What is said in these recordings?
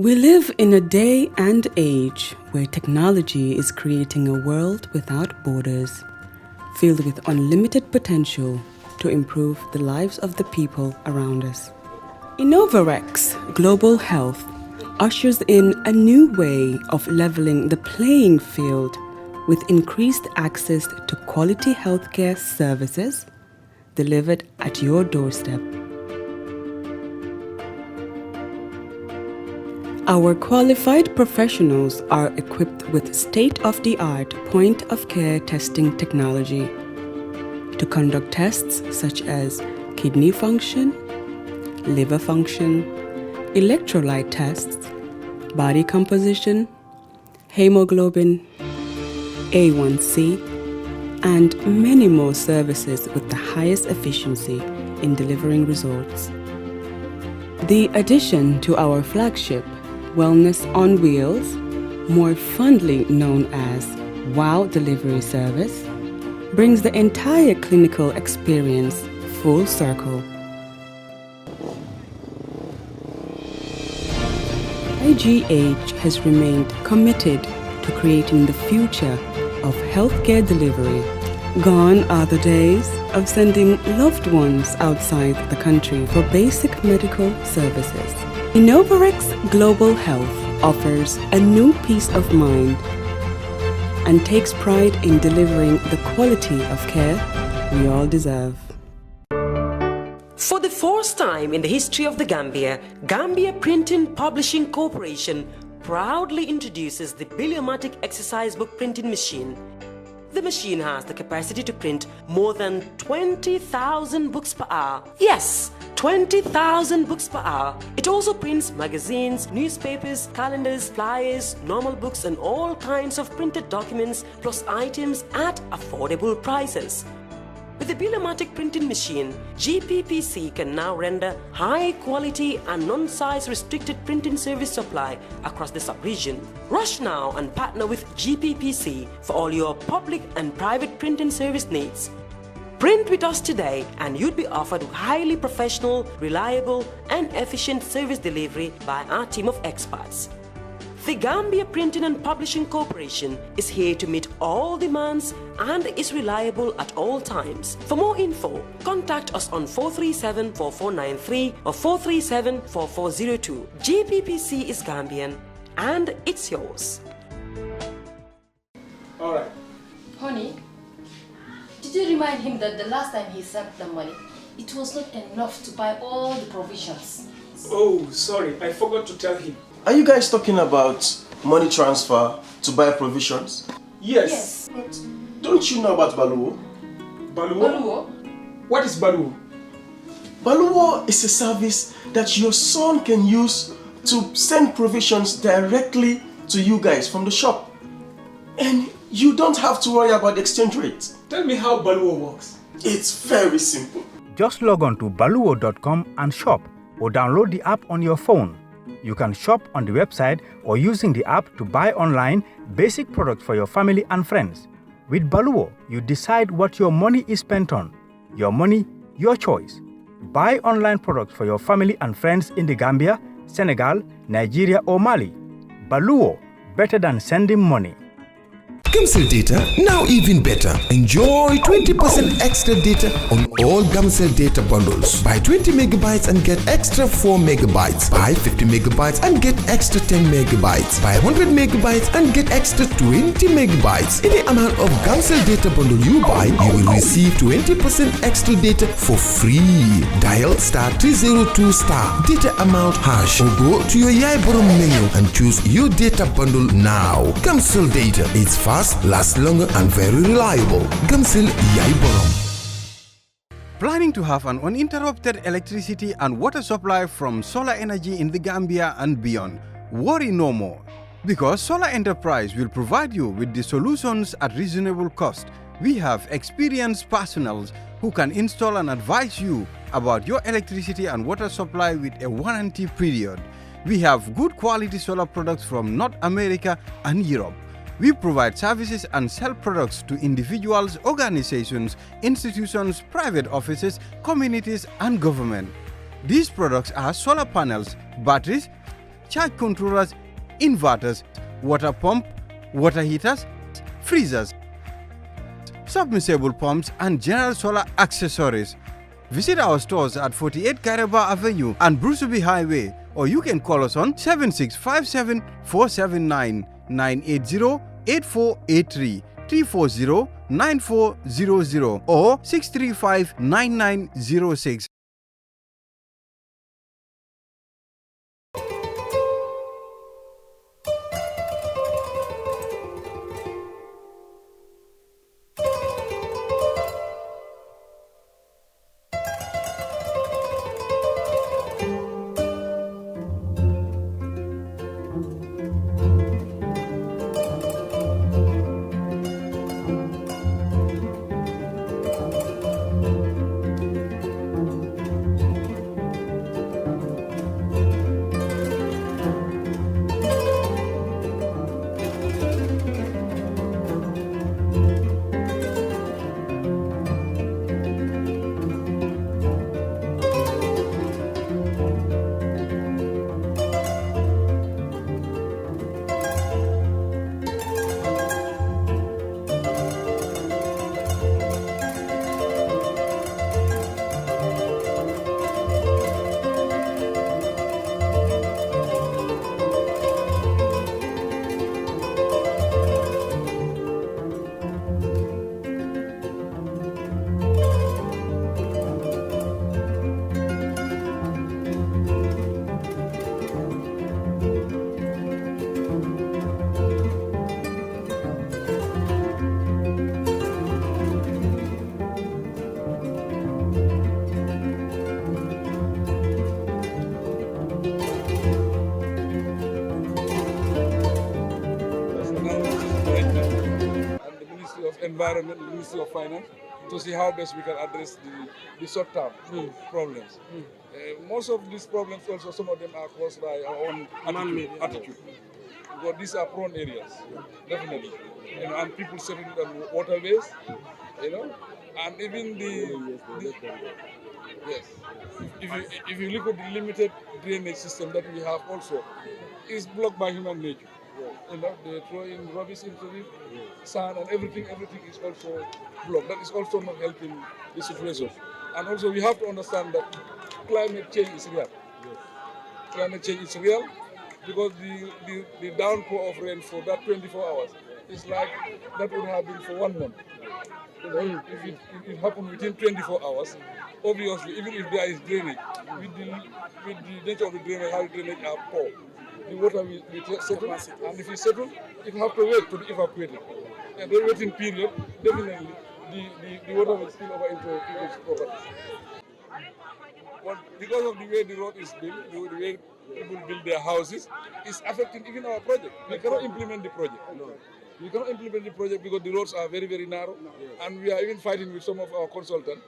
We live in a day and age where technology is creating a world without borders, filled with unlimited potential to improve the lives of the people around us. Innovorex Global Health ushers in a new way of leveling the playing field with increased access to quality healthcare services delivered at your doorstep. Our qualified professionals are equipped with state-of-the-art point-of-care testing technology to conduct tests such as kidney function, liver function, electrolyte tests, body composition, hemoglobin, A1C, and many more services with the highest efficiency in delivering results. The addition to our flagship Wellness on Wheels, more fondly known as WOW Delivery Service, brings the entire clinical experience full circle. IGH has remained committed to creating the future of healthcare delivery. Gone are the days of sending loved ones outside the country for basic medical services. Innovorex Global Health offers a new peace of mind and takes pride in delivering the quality of care we all deserve. For the first time in the history of the Gambia Printing Publishing Corporation proudly introduces the Biliomatic exercise book printing machine. The machine has the capacity to print more than 20,000 books per hour. Yes, 20,000 books per hour. It also prints magazines, newspapers, calendars, flyers, normal books and all kinds of printed documents plus items at affordable prices. With the Biliomatic printing machine, GPPC can now render high quality and non-size restricted printing service supply across the sub-region. Rush now and partner with GPPC for all your public and private printing service needs. Print with us today and you'd be offered highly professional, reliable and efficient service delivery by our team of experts. The Gambia Printing and Publishing Corporation is here to meet all demands and is reliable at all times. For more info, contact us on 437-4493 or 437-4402. GPPC is Gambian and it's yours. All right. Honey, did you remind him that the last time he sent the money, it was not enough to buy all the provisions? Oh, sorry, I forgot to tell him. Are you guys talking about money transfer to buy provisions? Yes. But don't you know about Baluwo? Baluwo? What is Baluwo? Baluwo is a service that your son can use to send provisions directly to you guys from the shop. And you don't have to worry about the exchange rate. Tell me how Baluwo works. It's very simple. Just log on to baluwo.com and shop or download the app on your phone. You can shop on the website or using the app to buy online basic products for your family and friends. With Baluwo, you decide what your money is spent on. Your money, your choice. Buy online products for your family and friends in the Gambia, Senegal, Nigeria or Mali. Baluwo, better than sending money. Gamcell data, now even better. Enjoy 20% extra data on all Gamcell data bundles. Buy 20 megabytes and get extra 4 megabytes. Buy 50 megabytes and get extra 10 megabytes. Buy 100 megabytes and get extra 20 megabytes. Any amount of Gamcell data bundle you buy, you will receive 20% extra data for free. Dial *302* data amount hash or go to your Yaiborom menu and choose your data bundle now. Gamcell data, it's fast, lasts longer and very reliable. Gamcell Yaiborom. Planning to have an uninterrupted electricity and water supply from solar energy in the Gambia and beyond? Worry no more, because Solar Enterprise will provide you with the solutions at reasonable cost. We have experienced personnel who can install and advise you about your electricity and water supply with a warranty period. We have good quality solar products from North America and Europe. We provide services and sell products to individuals, organizations, institutions, private offices, communities, and government. These products are solar panels, batteries, charge controllers, inverters, water pump, water heaters, freezers, submersible pumps, and general solar accessories. Visit our stores at 48 Karaba Avenue and Brusubi Highway, or you can call us on 7657 479 980 8483 340 9400 or 635 9906. Environment, the Ministry of Finance, to see how best we can address the short-term problems. Most of these problems also, some of them are caused by our own attitude. Because these are prone areas, definitely. And people settle on waterways, and even yes. If you look at the limited drainage system that we have also, is blocked by human nature. They throw in rubbish into it, sand and everything is also blocked. That is also not helping the situation. And also we have to understand that climate change is real. Climate change is real because the downpour of rain for that 24 hours is like that would have been for 1 month. If it happened within 24 hours, obviously, even if there is drainage, with the nature of the drainage, how the drainage are poor, the water will settle, and if it settles, it will have to wait to be evacuated. And the waiting period, definitely, the water will spill over into its property. But because of the way the road is built, the way people build their houses, it's affecting even our project. We cannot implement the project. We cannot implement the project because the roads are very, very narrow, and we are even fighting with some of our consultants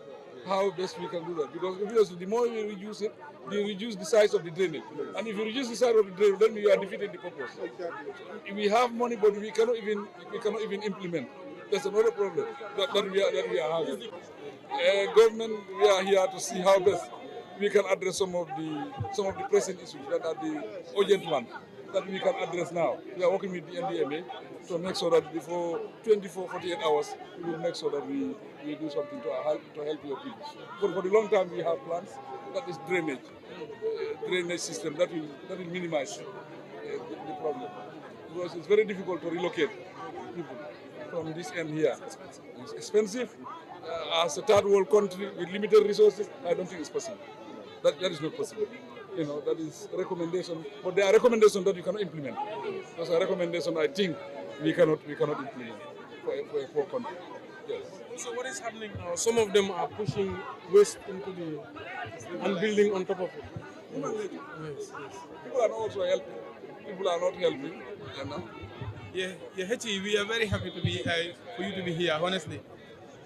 how best we can do that. Because obviously, the more we reduce it, we reduce the size of the drainage. And if you reduce the size of the drainage, then we are defeating the purpose. We have money, but we cannot even implement. That's another problem that we are having. Government, we are here to see how best we can address some of the pressing issues that are the urgent ones that we can address now. We are working with the NDMA to make sure that before 48 hours, we will make sure that we do something to help your people. But for the long term, we have plans. That is drainage system that will minimize the problem. Because it's very difficult to relocate people from this end here. It's expensive. As a third world country with limited resources, I don't think it's possible. That is not possible. That is recommendation, but there are recommendations that you cannot implement. Those are recommendations I think we cannot implement for a poor country. Yes. So what is happening now? Some of them are pushing waste into and building on top of it. Yes. People are not also helping. People are not helping. Yeah, Hetty, we are very happy to be for you to be here. Honestly,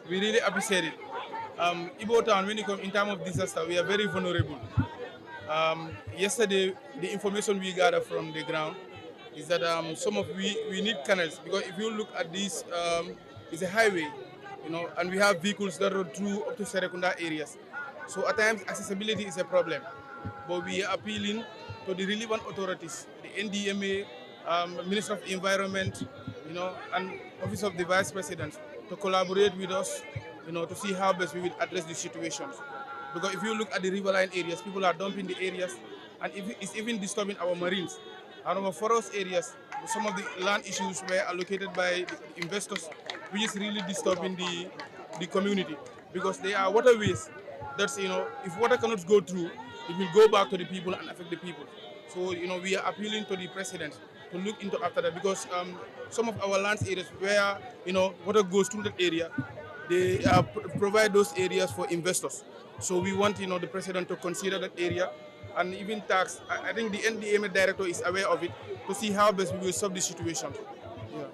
we really appreciate it. Ibo Town, when you come in time of disaster, we are very vulnerable. Yesterday, the information we gathered from the ground is that we need canals, because if you look at this, it's a highway, and we have vehicles that run through up to Serekunda areas. So at times accessibility is a problem, but we are appealing to the relevant authorities, the NDMA, Minister of Environment, and Office of the Vice President, to collaborate with us, to see how best we will address the situations. Because if you look at the riverine areas, people are dumping the areas, and it's even disturbing our marines. And our forest areas, some of the land issues were allocated by the investors, which is really disturbing the community, because they are waterways. That's, if water cannot go through, it will go back to the people and affect the people. So, we are appealing to the president to look into after that, because some of our land areas where, water goes through that area, they provide those areas for investors. So we want, the president to consider that area and even tax. I think the NDMA director is aware of it, to see how best we will solve the situation. Yeah.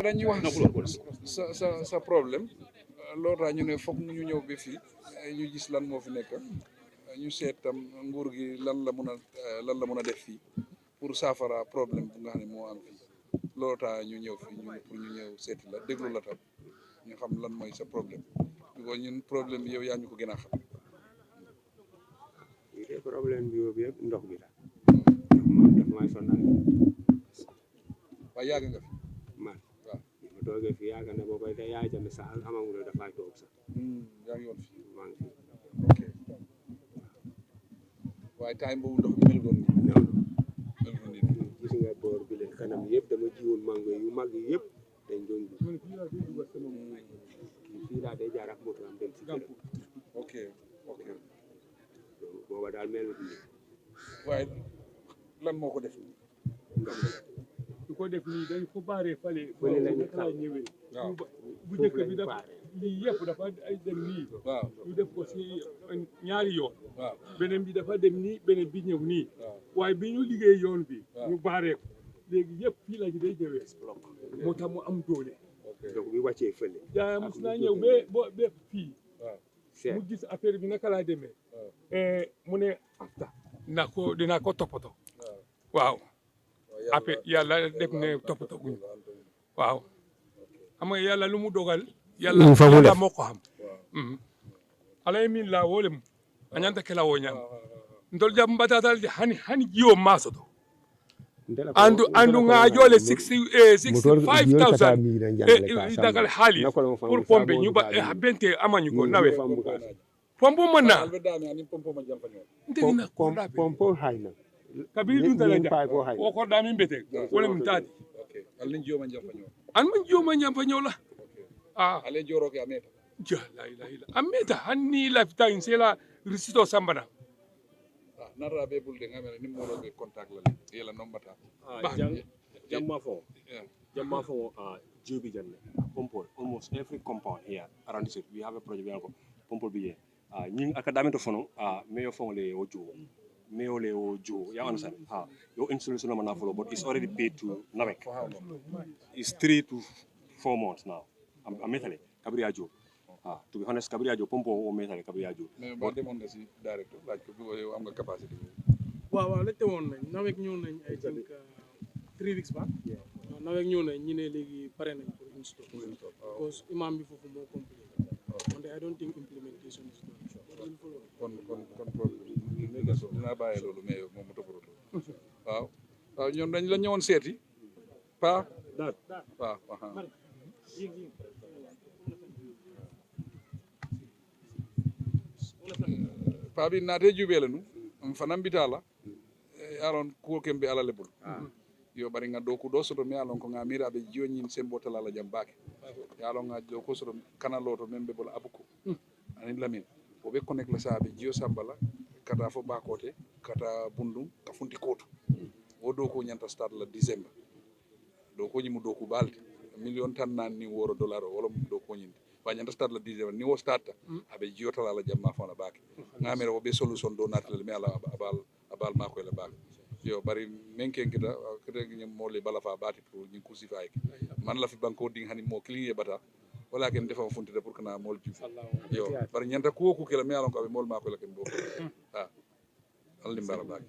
dañuy wax sa problème loolu daa ñu ne foog ñu ñëw ba fii ñu gis lan moo fi nekk ñu seet tam nguur gi lan la mun a def fii pour saafara problème bu nga xam ne moo am fii loolu taa ñu ñëw fii pour ñu ñëw seeti la déglu la tam ñu xam lan mooy sa problème because ñun problème bi yow yaa ñu ko gën a xam. problème bi yóbbu yëpp ndox bi la moom daf may sonal. waaye yàgg nga fi. man waaw ma toogee fi yàgg na boo koy te yaay tamit sax amagul dafay toog sax. yaa ngi woon fi. maa ngi fi. ok waaye time boobu ndox bi mel doon nii. gis nga boor bi la kanam yëpp dama jiwoon mango yu mag yi yëpp dañ doon ji. fii laa day jaar ak moto am dem si kër. ok ok. booba daal mel ni. waaye lan moo ko def. su ko def nii dañ ko baaree fale. fële la ñu xaw ñëwee. waaw bu njëkk bi dafa lii yëpp dafa ay dem nii. waaw ñu def ko si ñaari yoon. waaw beneen bi dafa dem nii beneen bi ñëw nii. waaye bi ñu liggéey yoon bi. ñu baaree ko léegi yëpp fii la ñu day ñëwee. moo tax mu am doole. donc bi wàccee fële. yaa mos naa ñëw ba fii. mu gis affaire bi naka laa demee. mu ne afta dinaa ko toppatoo. waaw. après yàlla def ne toppatoo guñ waaw. xam nga yàlla lu mu dogal. yàlla moo ko xam. ala ye min la wolem a ñanta kela wo ñam ndol jam mbatatal de hani jiwo masoto andu ngajole 65,000 dagal haali pour pompe ñu ba bente amañu ko nawe pompo man na ndegina pompo hayna kabiri dun tala ja o ko dami mbete wala mun tadi alin jiwo man jamfaño an man jiwo man jamfaño la ah ale joro ke ameta ja la ilaha illa ameta hanni lafta insela risito sambana nara be bulde ngamere ni molo be contact la yela nombata jamma fo jobi janne pompol almost every compound here around the city we have a project yanko pompol biye ñing academy to fono meyo fon le o jo meyo le o jo ya on san yo installation na follow but it's already paid to Navek. It's 3 to 4 months now I'm metale kabriya jo to be honest kabriya jo pompo o metale kabriya jo mais ba demon nga ci directeur laaj ko bi am nga capacité waaw laajte woon nañ Navek ñëw nañ I think 3 weeks back Navek ñëw nañ ñi ne léegi pare nañ pour install because imam bi foofu moo compliqué and I don't think implementation is done kon dina bàyyi loolu mais moom mu toppatoo waaw ñoom dañ la ñëwoon seeti pa waaw pa bi naate juɓele nu fanan mbitala alon kuwo kembe ala lebol yo bari nga doku do soto mi alon ko nga miraɓe jiyoñin sembotalala jam baake yalon nga do ko soto kanaloto men ɓe bola abuko anin lamin o ɓe connect la saaɓe jiyo sambala kata fo bakote kata bundum ka funti koto o dow ko ñanta stade la décembre dow ko ñimu dow ko balde million tan nan ni woro dollar o wala dow ko ñinde wa ñanta stade la décembre ni wo stade aɓe jiyotala la jamma fona baake ngamere o ɓe solution do natalel mi ala abal mako la baake yo bari men ken kita ñam mole bala fa baati pour ñi kursi fa ek man la fi banko ding hani mo kliye bata wala ken defa funtide pour kana mol ju yo bari ñanta ko kela mi alon ko be mol mako la ken bo allim bala baake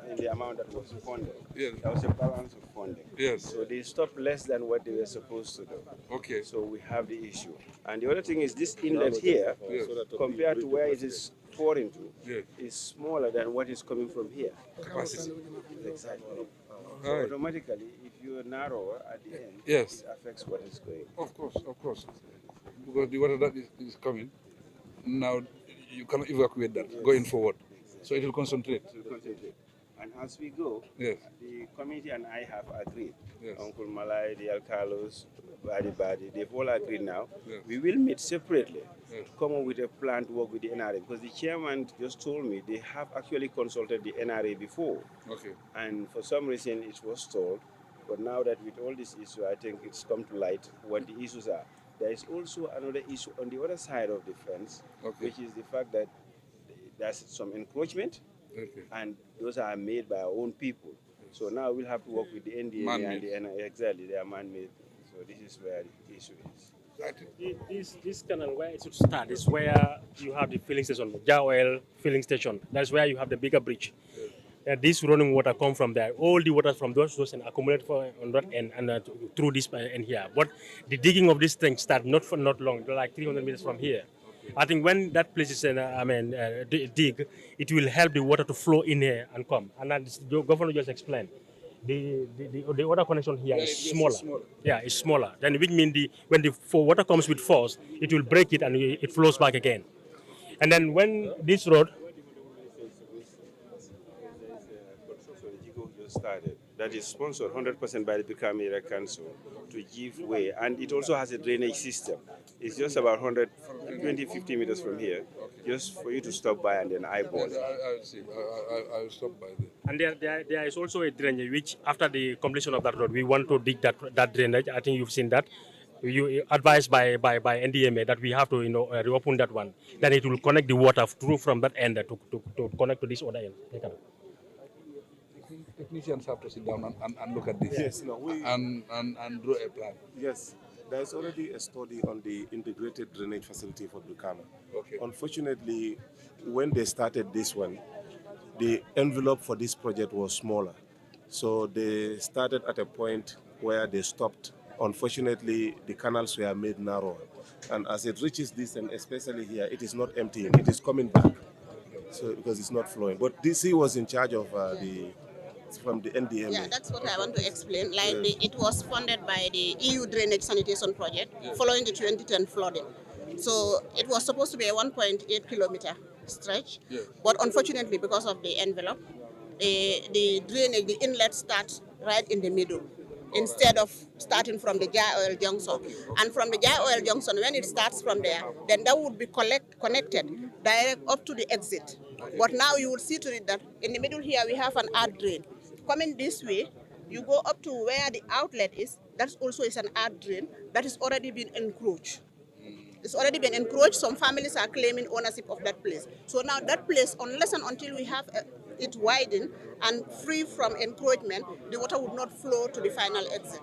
In the amount that was funded. Yes. There was a balance of funding. Yes. So they stopped less than what they were supposed to do. Okay. So we have the issue. And the other thing is this inlet here, compared to where it is pouring to, is smaller than what is coming from here. Capacity. Exactly. So automatically, if you are narrower at the end, it affects what is going. Of course. Because the water that is coming, now you cannot evacuate that going forward. So it will concentrate. And as we go, the committee and I have agreed. Uncle Malai, the Alcalos, Badi, they've all agreed now. We will meet separately to come up with a plan to work with the NRA, because the chairman just told me they have actually consulted the NRA before. Okay. And for some reason it was stalled. But now that with all this issue, I think it's come to light what the issues are. There is also another issue on the other side of the fence, which is the fact that there's some encroachment, and those are made by our own people. So now we'll have to work with the NDA and the NRA. Exactly, they are man-made. So this is where the issue is. This canal, where it should start, is where you have the filling station, Jawel filling station. That's where you have the bigger bridge. This running water come from there. All the water from those and accumulate on that end and through this end here. But the digging of this thing start not long, like 300 meters from here. I think when that place is dig, it will help the water to flow in here and come. And as the governor just explained, the water connection here is smaller. Yeah, it's smaller. Then which means when the water comes with force, it will break it and it flows back again. And then when this road started, that is sponsored 100% by the Bikram Area Council to give way, and it also has a drainage system. It's just about 120-50 meters from here, just for you to stop by and then eyeball it. I will see. I will stop by there. And there is also a drainage, which after the completion of that road, we want to dig that drainage. I think you've seen that. You advised by NDMA that we have to reopen that one. Then it will connect the water through from that end to connect to this other end. Technicians have to sit down and look at this. Yes, no, and draw a plan. Yes, there's already a study on the integrated drainage facility for Brikama. Okay. Unfortunately, when they started this one, the envelope for this project was smaller. So they started at a point where they stopped. Unfortunately, the canals were made narrower. And as it reaches this, and especially here, it is not emptying, it is coming back. So because it's not flowing. But DC was in charge of from the NDMA. Yeah, that's what I want to explain. Like it was funded by the EU Drainage Sanitation Project following the 2010 flooding. So it was supposed to be a 1.8 kilometer stretch, but unfortunately because of the envelope, the drainage, the inlet starts right in the middle instead of starting from the Jar Oil Junction. And from the Jar Oil Junction, when it starts from there, then that would be connected direct up to the exit. But now you will see to it that in the middle here we have an art drain. Coming this way, you go up to where the outlet is, that also is an art drain that has already been encroached. It's already been encroached. Some families are claiming ownership of that place. So now that place, unless and until we have it widened and free from encroachment, the water would not flow to the final exit.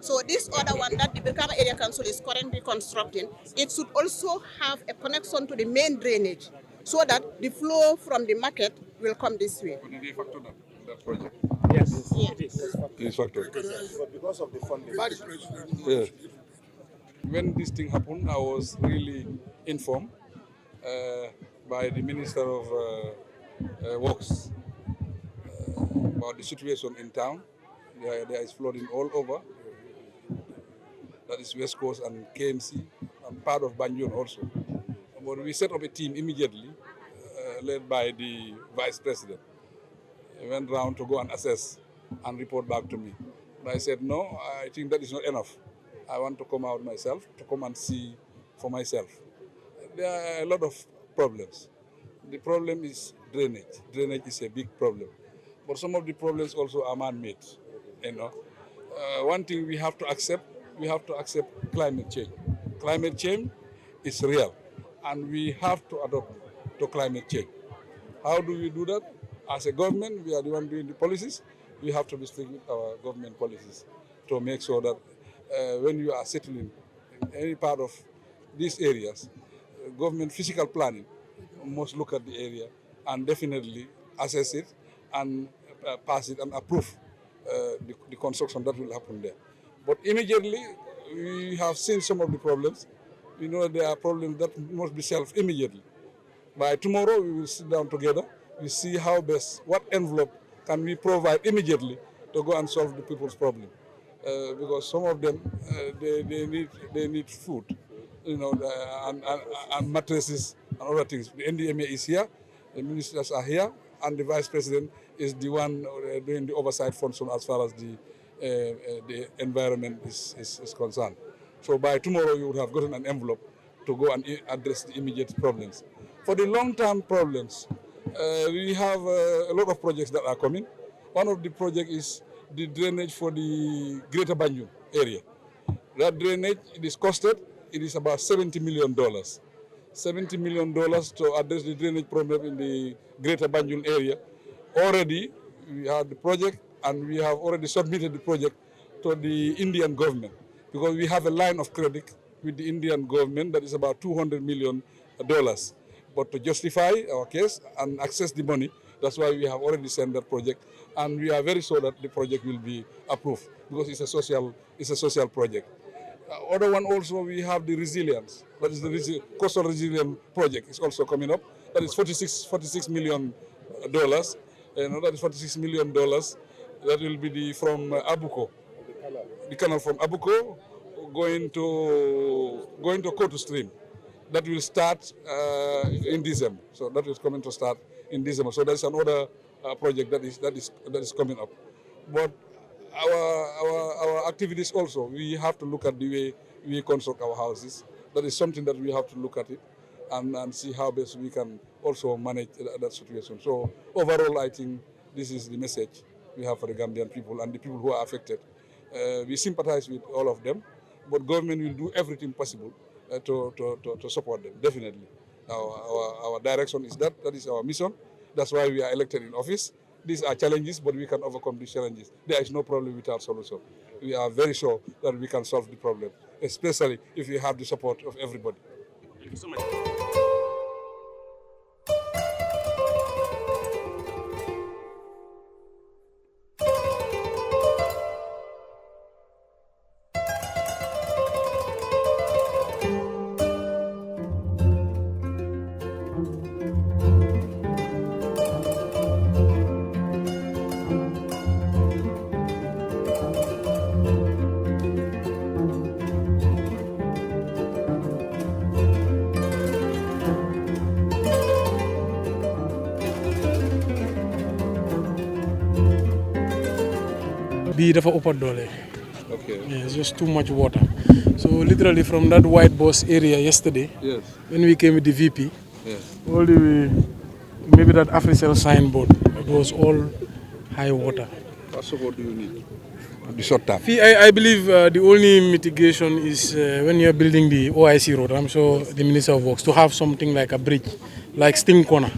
So this other one that the Brikama Area Council is currently constructing, it should also have a connection to the main drainage so that the flow from the market will come this way. Did they factor that project? Yes, it is. It is factored. But because of the funding. Yeah. When this thing happened, I was really informed by the Minister of Works about the situation in town. There is flooding all over. That is West Coast and KMC, and part of Banjul also. But we set up a team immediately, led by the Vice President. He went round to go and assess and report back to me. But I said, no, I think that is not enough. I want to come out myself, to come and see for myself. There are a lot of problems. The problem is drainage. Drainage is a big problem. But some of the problems also are man-made. One thing we have to accept climate change. Climate change is real, and we have to adopt to climate change. How do we do that? As a government, we are the one doing the policies. We have to be strict with our government policies to make sure that when you are settling in any part of these areas, government physical planning must look at the area and definitely assess it and pass it and approve the construction that will happen there. But immediately, we have seen some of the problems. We know there are problems that must be solved immediately. By tomorrow, we will sit down together. We see how best, what envelope can we provide immediately to go and solve the people's problem. Because some of them, they need food, and mattresses and other things. The NDMA is here, the ministers are here, and the Vice President is the one doing the oversight function as far as the environment is concerned. So by tomorrow, you would have gotten an envelope to go and address the immediate problems. For the long-term problems, we have a lot of projects that are coming. One of the projects is the drainage for the Greater Banjul area. That drainage, it is costed, it is about $70 million. $70 million to address the drainage problem in the Greater Banjul area. Already, we have the project, and we have already submitted the project to the Indian government, because we have a line of credit with the Indian government that is about $200 million. But to justify our case and access the money, that's why we have already sent that project, and we are very sure that the project will be approved, because it's a social project. Other one also, we have the resilience. That is the coastal resilience project. It's also coming up. That is $46 million. That is $46 million. That will be from Abuko, the canal from Abuko going to Kotu Stream. That will start in December. So that is coming to start in December. So that's another project that is coming up. But our activities also, we have to look at the way we construct our houses. That is something that we have to look at it and see how best we can also manage that situation. So overall, I think this is the message we have for the Gambian people and the people who are affected. We sympathize with all of them, but government will do everything possible to support them, definitely. Our direction is that is our mission. That's why we are elected in office. These are challenges, but we can overcome these challenges. There is no problem without solution. We are very sure that we can solve the problem, especially if we have the support of everybody. Thank you so much. bii dafa ëpp doole. Okay. Yeah, it's just too much water. So literally from that white bus area yesterday, yes, when we came with the VP, yes, all the way, maybe that Africell signboard, it was all high water. What support do you need? The short term. I believe the only mitigation is when you're building the OIC road, I'm sure the Minister of Works, to have something like a bridge, like Sting Corner.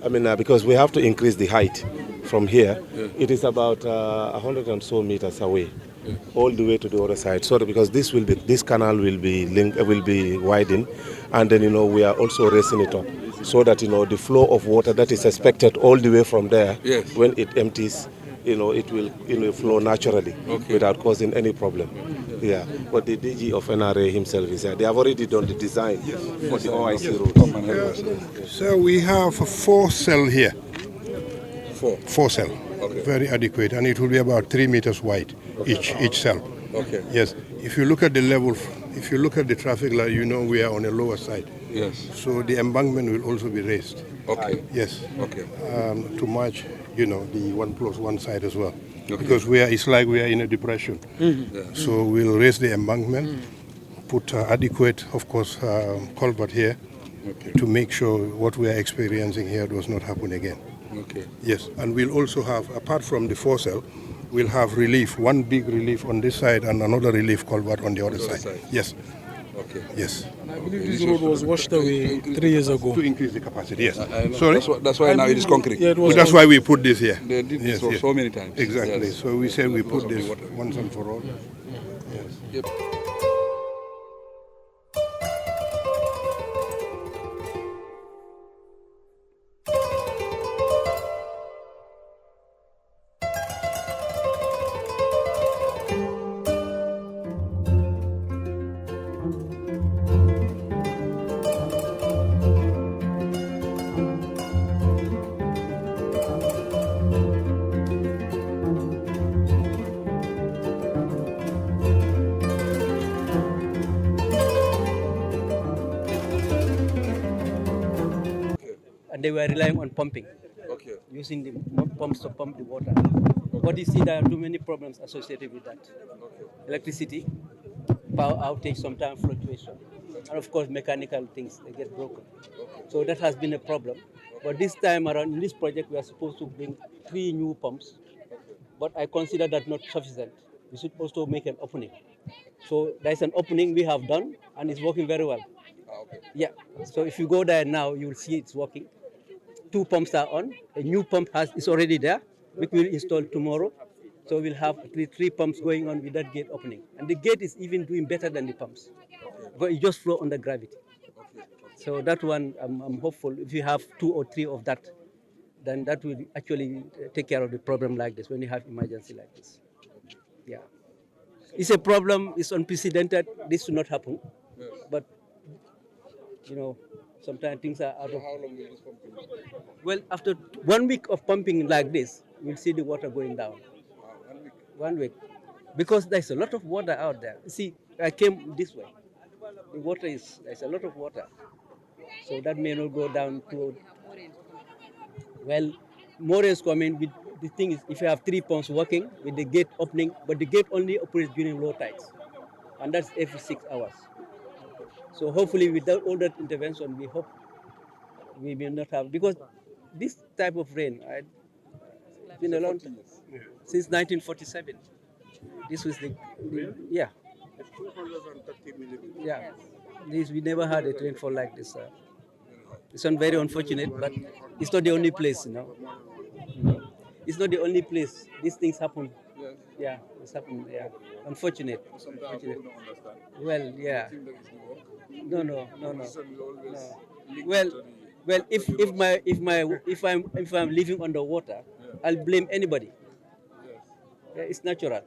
I mean, because we have to increase the height from here. Yeah. It is about 100 and so meters away, yeah, all the way to the other side. So because this canal will be widened, and then we are also raising it up so that the flow of water that is expected all the way from there, yes, when it empties, it will flow naturally, okay, without causing any problem. Yeah, but the DG of NRA himself is here. They have already done the design, yes, for the OIC road. So we have 4 cells here. 4 cells, okay, very adequate, and it will be about 3 meters wide, okay, each cell. Okay. Yes. If you look at the level, if you look at the traffic light, we are on a lower side. Yes. So the embankment will also be raised. Okay. Yes. Okay. To match, the 1+1 side as well. Okay. Because it's like we are in a depression. Mm-hmm. Yeah. So we'll raise the embankment, put adequate, of course, culvert here, okay, to make sure what we are experiencing here does not happen again. Okay. Yes, and we'll also have, apart from the 4 cell, we'll have relief, one big relief on this side and another relief culvert on the other side. Yes. Okay. Yes. And I believe this road was washed away 3 years ago. To increase the capacity, yes. Sorry? That's why now it is concrete. Yeah, that's why we put this here. They did this so many times. Exactly. Yes. So we said we put this once and for all. Yes. Yep. And they were relying on pumping, okay, using the pumps to pump the water. Okay. But you see, there are too many problems associated with that. Okay. Electricity, power outage, sometimes fluctuation, and of course mechanical things, they get broken. Okay. So that has been a problem. But this time around, in this project, we are supposed to bring 3 new pumps, but I consider that not sufficient. We should also make an opening. So there's an opening we have done, and it's working very well. Okay. Yeah, so if you go there now, you will see it's working. 2 pumps are on. A new pump is already there, which we'll install tomorrow. So we'll have 3 pumps going on with that gate opening. And the gate is even doing better than the pumps, but it just flow under gravity. So that one, I'm hopeful if you have 2 or 3 of that, then that will actually take care of the problem like this when you have emergency like this. Yeah. It's a problem, it's unprecedented, this should not happen. Yes. But, sometimes things are out of... How long will this pumping? Well, after 1 week of pumping like this, we'll see the water going down. 1 week? 1 week. Because there's a lot of water out there. See, I came this way. There's a lot of water. So that may not go down to... Well, more is coming. The thing is, if you have 3 pumps working with the gate opening, but the gate only operates during low tides. And that's every 6 hours. So hopefully without all that intervention, we hope we will not have, because this type of rain, it's been a long time, since 1947. This was yeah. Yeah, we never had a rainfall like this. It's very unfortunate, but it's not the only place, It's not the only place these things happen. Yeah, it's happened. Yeah, unfortunate. Well, yeah. No. Well, if I'm living underwater, I'll blame anybody. Yeah, it's natural.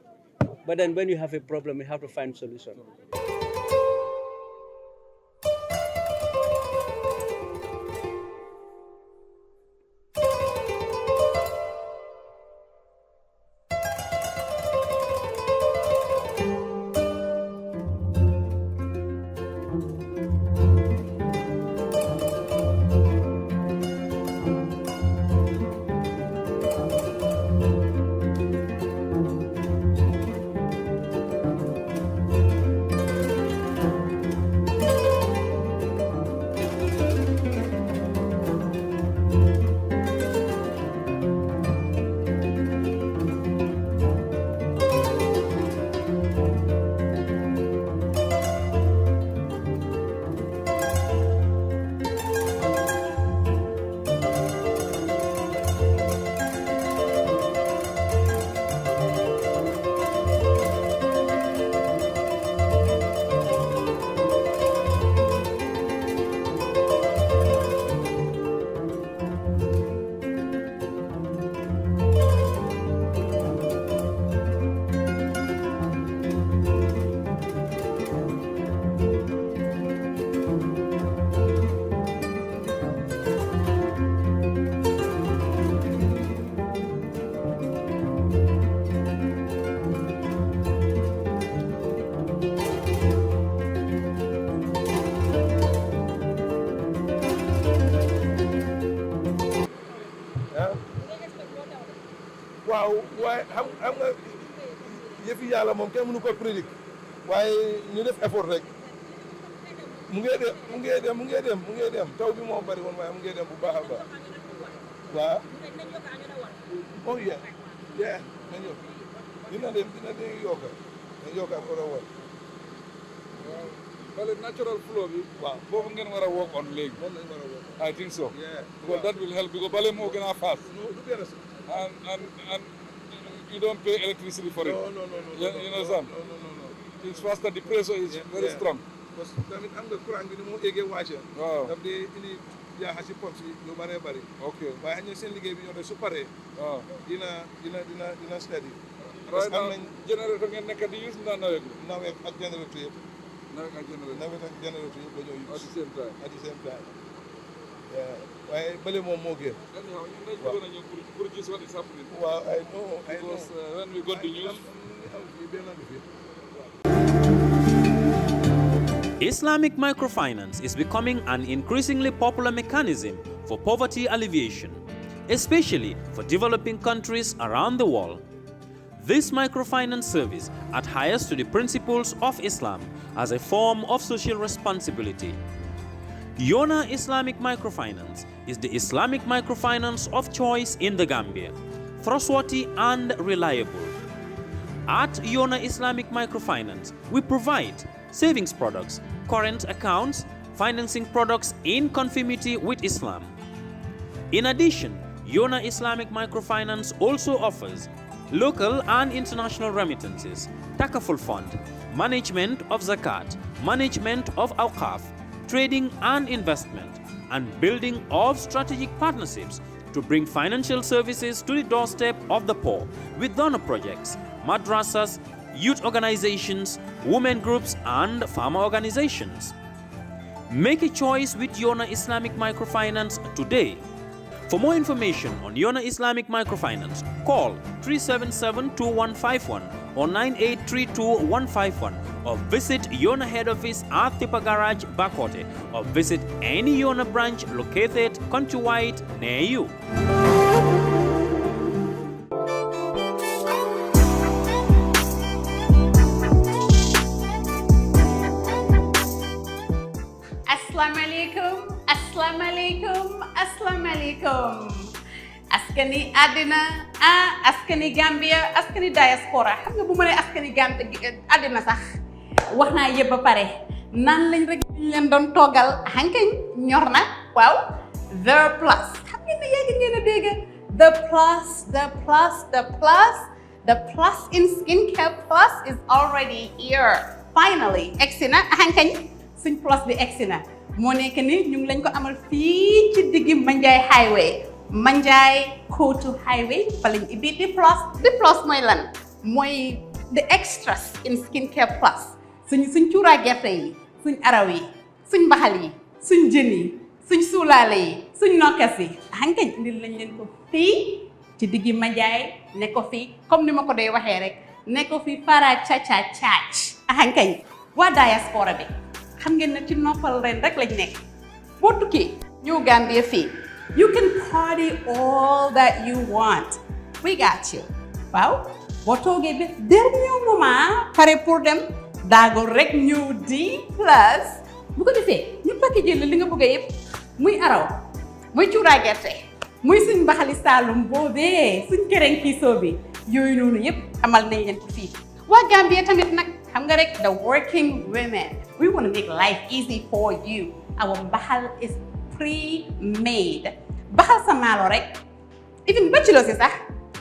But then when you have a problem, you have to find solution. waaw waaye xam nga yëfi yàlla moom kenn mënu ko prédire waaye ñu def effort rek mu ngee dem taw bi moo bari woon waaye mu ngee dem bu baax a baax waaw oh yeah nañ yokk dina yokk ak war a war Well, natural flow, both ngeen war a work on léegi. I think so. Yeah. Because that will help because bale moo gën a fast. And you don't pay electricity for it. No. You understand? No. It's faster. The pressure is very strong. Parce que tamit am nga courant bi ni moo éegee wàcce. Waaw. daf dee indi jaaxa si pompe si lu bëree bëri. Ok. waaye xam nga seen liggéey bi ñoo def su paree. waaw dina steady. Right now générateur ngeen nekk di use ndax nawet bi. nawet ak générateur yëpp. nawet ak générateur yëpp dañoo use. At the same time. waaye bële moom moo gën. Anyhow, ñun dañu bëggoon a ñëw pour gis what is happening. Wow, I know. Because when we got the news. Islamic microfinance is becoming an increasingly popular mechanism for poverty alleviation, especially for developing countries around the world. This microfinance service adheres to the principles of Islam as a form of social responsibility. Yona Islamic Microfinance is the Islamic microfinance of choice in the Gambia, trustworthy and reliable. At Yona Islamic Microfinance, we provide savings products, current accounts, financing products in conformity with Islam. In addition, Yona Islamic Microfinance also offers local and international remittances, Takaful Fund, management of Zakat, management of Awqaf, trading and investment, and building of strategic partnerships to bring financial services to the doorstep of the poor with donor projects, madrasas, youth organizations, women groups, and farmer organizations. Make a choice with Yona Islamic Microfinance today. For more information on Yona Islamic Microfinance, call 377-2151 or 9832-151 or visit Yona head office at Tipa Garage, Bakote, or visit any Yona branch located countrywide near you. Assalamualaikum. Askani adina, askani Gambia, askani diaspora. Xam nga bu ma nee askani Gambia adina sax wax naa yëpp ba pare naan lañ rek ñu leen doon toogal hankañ ñor na waaw the plus xam ngeen ne yàgg ngeen a dégg the plus in skincare plus is already here finally egsi na hankañ suñ plus bi egsi na moo nekk ni ñu ngi lañ ko amal fii ci diggi Manjai highway Manjai Kotu highway fa lañ ibbi di plus mooy lan mooy the extras in skincare plus suñ cuuraa gerte yi suñ araw yi suñ mbaxal yi suñ jën yi suñ suulaale yi suñ nokkas yi hankañ indil lañ leen ko fii ci diggi Manjai ne ko fii comme ni ma ko dee waxee rek ne ko fii fara caca caac hankañ waa diaspora bi xam ngeen ne ci noppal ren rek lañ nekk boo tukkee ñëw Gambia fii you can party all that you want we got you waaw boo toogee ba dernier moment pare pour dem daago rek ñëw di plus bu ko defee ñu packagé la li nga bëgg yëpp muy araw muy cuuraay gerte muy suñ mbaxali saalum boobee suñ kereng kiisoo bi yooyu noonu yëpp amal nañ leen ko fii waa Gambia tamit nag xam nga rek the working women we want to make life easy for you our mbaxal is pre-made baxal sa maalo rek even bachelor si sax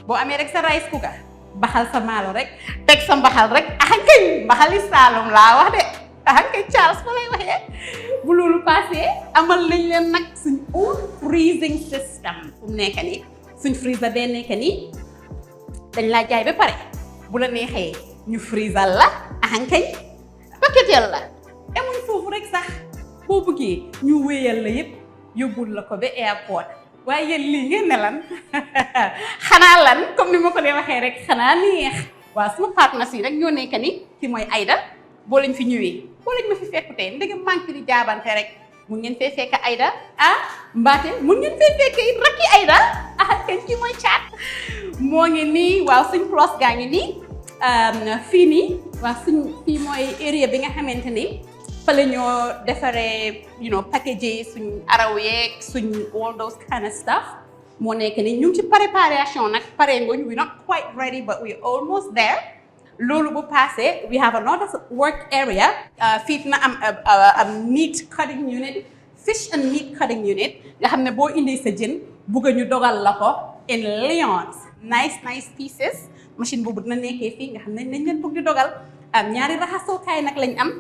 boo amee rek sa rice cooker baxal sa maalo rek teg sa mbaxal rek ahankay mbaxali saalum laa wax de ahankay Charles fa lay waxee bu loolu passé amal nañ leen nag suñ own freezing system fu mu nekk nii suñ freezer bee nekk nii dañ laa jaay ba pare bu la neexee ñu freezer la ahankay paquetel la emuñ foofu rek sax boo bëggee ñu wéyal la yëpp yóbbul la ko ba airport waaye yéen lii ngeen ne lan xanaa lan comme ni ma ko dee waxee rek xanaa neex waaw suma partenaires yi rek ñoo nekk ni ki mooy Aïda boo lañ fi ñëwee boo lañ ma fi fekku tey ndegam manque di jaabante rek mun ngeen fee fekk Aïda mbaate mun ngeen fee fekk it rakki Aïda kenn ki mooy caat moo ngi nii waaw suñ plus gaa ngi nii fii nii waaw suñ fii mooy area bi nga xamante ni fa la ñoo defaree packagé suñ araw yeeg suñ all those kind of stuff moo nekk ni ñu ngi ci préparation nag pare ngoñ we not quite ready but we almost there loolu bu passé we have another work area fii na am meat cutting unit fish and meat cutting unit nga xam ne boo indi sa jën bugg ñu dogal la ko in lions nice pieces machine boobu dina nekkee fii nga xam ne nañ leen bugg di dogal ñaari raxasookaay nag lañ am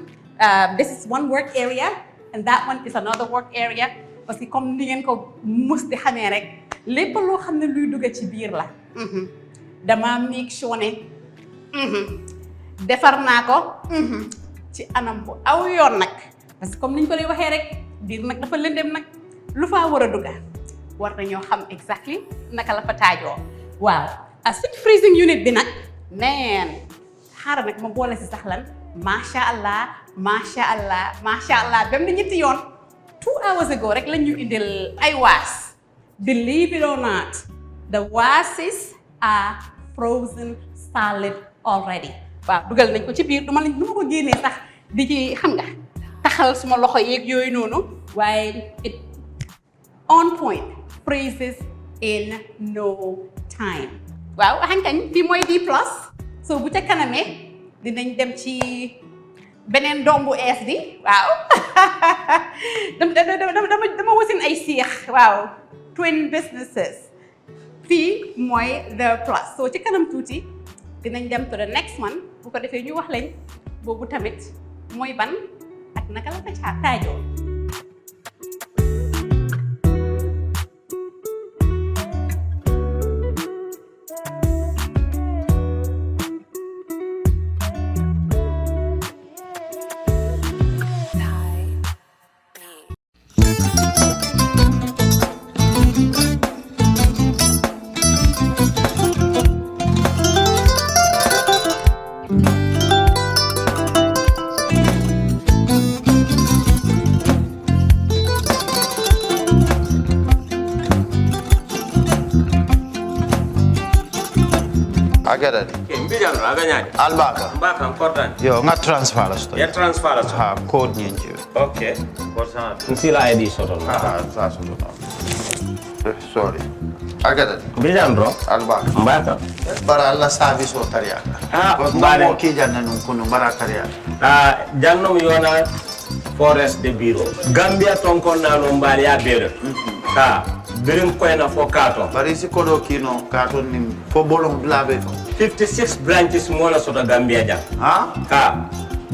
this is one work area and that one is another work area parce que comme ni ngeen ko mus di xamee rek lépp loo xam ne luy dugg ci biir la dama make sure ne defar naa ko ci anam bu aw yoon nag parce que comme niñ ko lay waxee rek biir nag dafa lëndëm nag lu faa war a dugga war nañoo xam exactly naka la fa taajoo waaw suñ freezing unit bi nag neen xaaral nag ma boole si sax lan macha allah bam na ñetti yoon 2 hours ago rek lañ ñu indil ay waas believe it or not the wases are frozen solid already waaw dugal nañ ko ci biir du ma ko génnee sax di ci xam nga taxal suma loxo yeeg yooyu noonu waaye it on point freezes in no time waaw xankañ fii mooy D plus so bu ca kanamee dinañ dem ci beneen doom bu ees di waaw dama wasin ay siix waaw twin businesses fii mooy the plus so ci kanam tuuti dinañ dem to the next one bu ko defee ñu wax lañ boobu tamit mooy ban ak naka la ko taajoo Agada. Mbijan aganyadi. Albaka. Mbaka important. Yo, nga transfer la sto. Ya transfer la sto. Ha, code nyinji. Okay. Korsa. Nsila ID soto. Ah, sa soto. Sorry. Agada. Mbijan bro. Albaka. Mbaka. Bara alla service o tariaka. Mbare ki janna nun kunu bara tariaka. Jannom yona forest de bureau. Gambia tonkon na no mbali ya bere. Birim koyna fo kato. Bari si kodo kino kato ni fo bolong blabe to. 56 branches mola soto Gambia jam. Ha?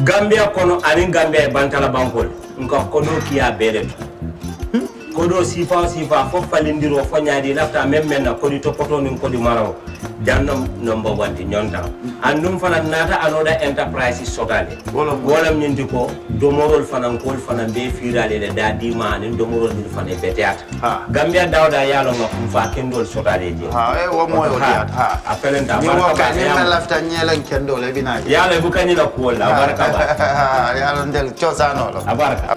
Gambia kono ani Gambia bantala bankol. Nka kodo kiya bere to. Kodo sifa fo falindiro fo nyaadi lafta memmen na kodi to poto nin kodi maraw. Jannam number 1 di nyonta. Andum fana nata anoda enterprise sotale. Wolam nyindi ko domorol fana kol fana be firale le dadi man domorol ni fana beteat. Gambia dawda yalo ngam fa kendol sotale je. Wo moyo diat ha. Apelenta ni mo ka ni lafta nyelen kendol e bina. Yalo bukani la ko la baraka ba. Yalo ndel chosano lo. Abaraka.